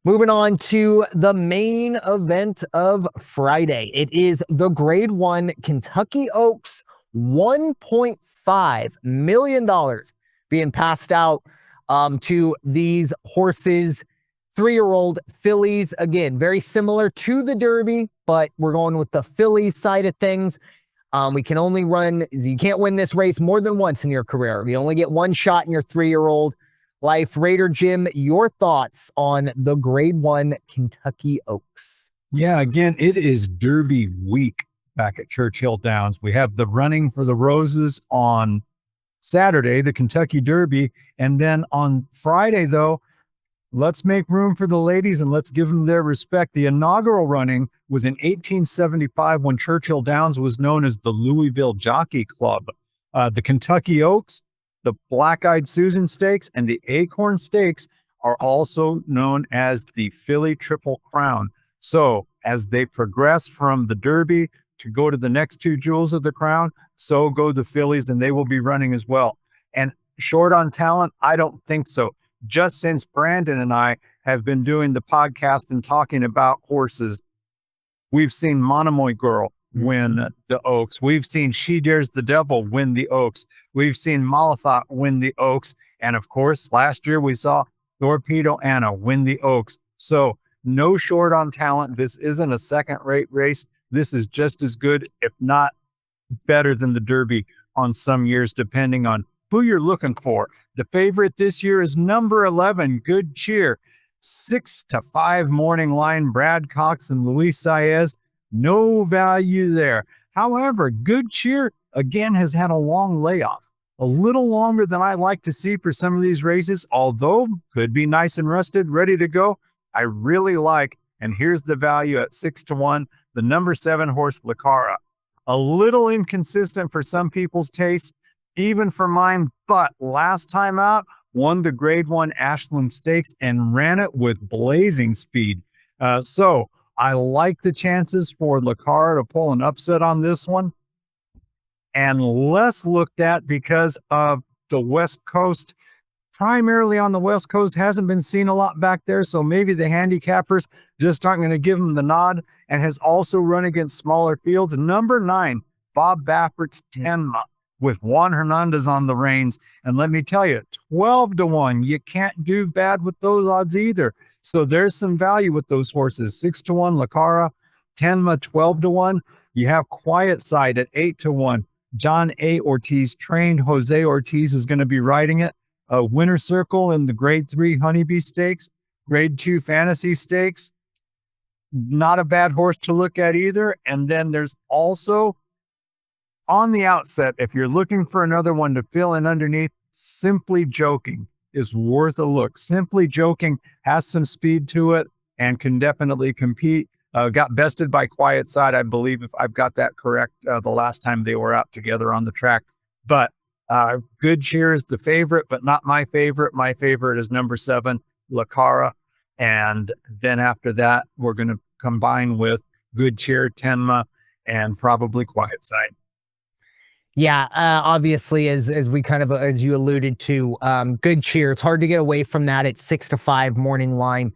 Moving on to the main event of Friday. It is the Grade 1 Kentucky Oaks $1.5 million being passed out to these horses. 3-year-old fillies. Again, very similar to the Derby, but we're going with the fillies side of things. We can only run, you can't win this race more than once in your career. You only get one shot in your 3-year-old life. Raider Jim, your thoughts on the Grade 1 Kentucky Oaks? Yeah, again, it is Derby week back at Churchill Downs. We have the running for the roses on Saturday, the Kentucky Derby. And then on Friday, though, let's make room for the ladies and let's give them their respect. The inaugural running was in 1875 when Churchill Downs was known as the Louisville Jockey Club. The Kentucky Oaks, the Black-Eyed Susan Stakes, and the Acorn Stakes are also known as the Filly Triple Crown. So as they progress from the Derby to go to the next two jewels of the crown, so go the fillies, and they will be running as well. And short on talent? I don't think so. Just since Brandon and I have been doing the podcast and talking about horses, we've seen Monomoy Girl win the Oaks. We've seen She Dares the Devil win the Oaks. We've seen Malathot win the Oaks. And of course, last year we saw Torpedo Anna win the Oaks. So no short on talent. This isn't a second-rate race. This is just as good, if not better than the Derby on some years, depending on who you're looking for. The favorite this year is number 11, Good Cheer. 6-5 morning line, Brad Cox and Luis Saez. No value there. However, Good Cheer, again, has had a long layoff. A little longer than I like to see for some of these races, although could be nice and rested, ready to go. I really like, and here's the value at 6-1, the number 7 horse, Cara. A little inconsistent for some people's taste, even for mine, but last time out, won the Grade 1 Ashland Stakes and ran it with blazing speed. So I like the chances for Cara to pull an upset on this one. And less looked at because of the West Coast. Primarily on the West Coast, hasn't been seen a lot back there, so maybe the handicappers just aren't going to give him the nod, and has also run against smaller fields. Number 9, Bob Baffert's Tenma, with Juan Hernandez on the reins. And let me tell you, 12-1, you can't do bad with those odds either. So there's some value with those horses. 6-1, Cara, Tenma, 12-1. You have Quiet Side at 8-1. John A. Ortiz, trained Jose Ortiz, is going to be riding it. A winner circle in the Grade 3 Honeybee Stakes, Grade 2 Fantasy Stakes. Not a bad horse to look at either. And then there's also, on the outset, if you're looking for another one to fill in underneath, Simply Joking is worth a look. Simply Joking has some speed to it and can definitely compete. Got bested by Quiet Side, I believe, if I've got that correct, the last time they were out together on the track. But Good Cheer is the favorite, but not my favorite. My favorite is number 7, Cara. And then after that, we're going to combine with Good Cheer, Tenma, and probably Quiet Side. Yeah, obviously, as we kind of, as you alluded to, Good Cheer, it's hard to get away from that at 6-5 morning line.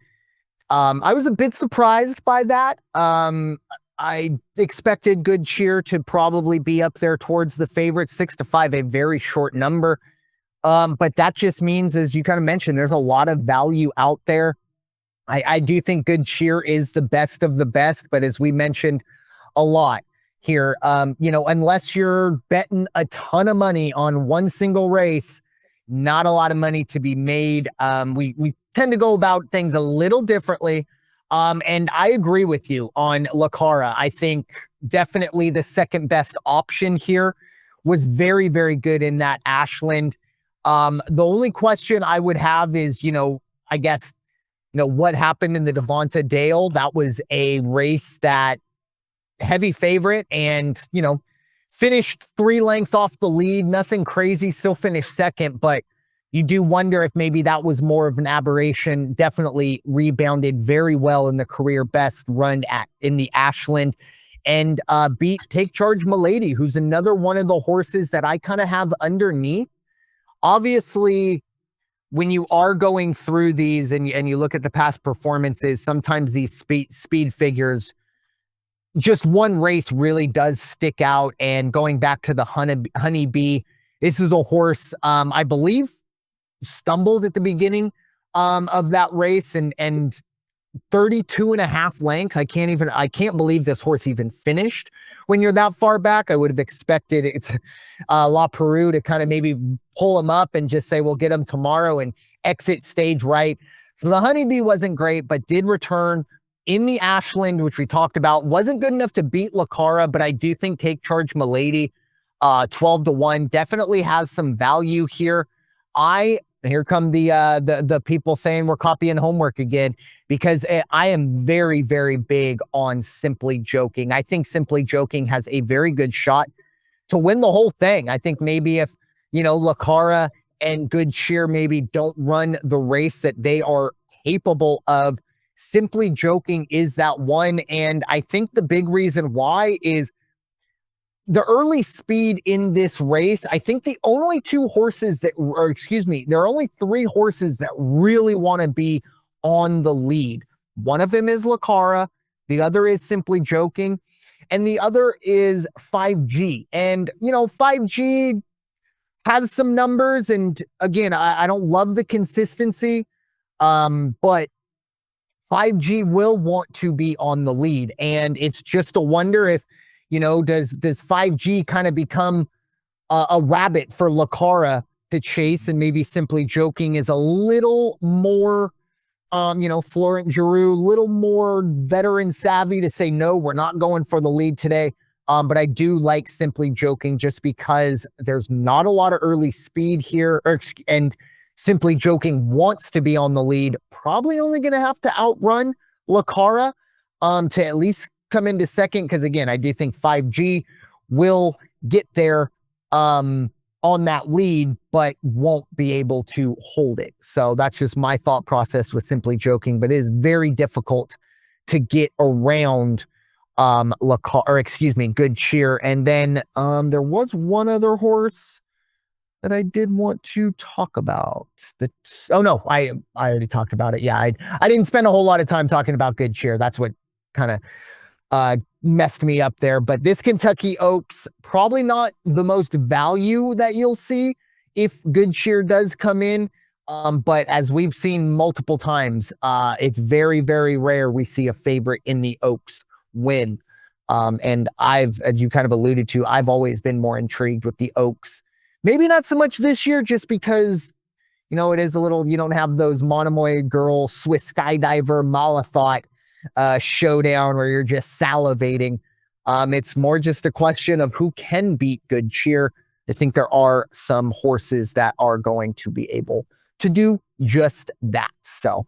I was a bit surprised by that. I expected Good Cheer to probably be up there towards the favorite. 6-5, a very short number. But that just means, as you kind of mentioned, there's a lot of value out there. I do think Good Cheer is the best of the best, but as we mentioned a lot here, unless you're betting a ton of money on one single race, not a lot of money to be made. We tend to go about things a little differently. And I agree with you on Cara. I think definitely the second best option here, was very, very good in that Ashland. The only question I would have is, I guess, what happened in the Devonta Dale? That was a race that heavy favorite and, finished 3 lengths off the lead. Nothing crazy, still finished second, but you do wonder if maybe that was more of an aberration. Definitely rebounded very well in the career best run in the Ashland, and take Charge Milady, who's another one of the horses that I kind of have underneath. Obviously, when you are going through these and you look at the past performances, sometimes these speed figures, just one race really does stick out. And going back to the Honeybee, this is a horse, I believe, stumbled at the beginning of that race, and 32 and a half lengths. I can't believe this horse even finished when you're that far back. I would have expected it's La Peru to kind of maybe pull him up and just say, we'll get him tomorrow and exit stage right. So the Honeybee wasn't great, but did return in the Ashland, which we talked about. Wasn't good enough to beat Cara, but I do think take Charge Milady, 12-1, definitely has some value here. Here come the people saying we're copying homework again, because I am very, very big on Simply Joking. I think Simply Joking has a very good shot to win the whole thing. I think maybe if, Cara and Good Cheer maybe don't run the race that they are capable of, Simply Joking is that one. And I think the big reason why is the early speed in this race. I think the only there are only 3 horses that really want to be on the lead. One of them is Cara, the other is Simply Joking, and the other is 5G. And, 5G has some numbers, and again, I don't love the consistency, but 5G will want to be on the lead. And it's just a wonder if, does 5G kind of become a rabbit for Cara to chase, and maybe Simply Joking is a little more, Florent Giroux, little more veteran savvy to say, no, we're not going for the lead today. But I do like Simply Joking just because there's not a lot of early speed here, and Simply Joking wants to be on the lead. Probably only going to have to outrun Cara to at least come into second, because again, I do think 5G will get there on that lead, but won't be able to hold it. So that's just my thought process with Simply Joking, but it is very difficult to get around Good Cheer. And then there was one other horse that I did want to talk about. I already talked about it. Yeah, I didn't spend a whole lot of time talking about Good Cheer. That's what kind of messed me up there. But this Kentucky Oaks, probably not the most value that you'll see if Good Cheer does come in. But as we've seen multiple times, it's very, very rare we see a favorite in the Oaks win. And as you kind of alluded to, I've always been more intrigued with the Oaks. Maybe not so much this year, just because, it is a little, you don't have those Monomoy girl, Swiss skydiver, Malathot showdown where you're just salivating. It's more just a question of who can beat Good Cheer. I think there are some horses that are going to be able to do just that. So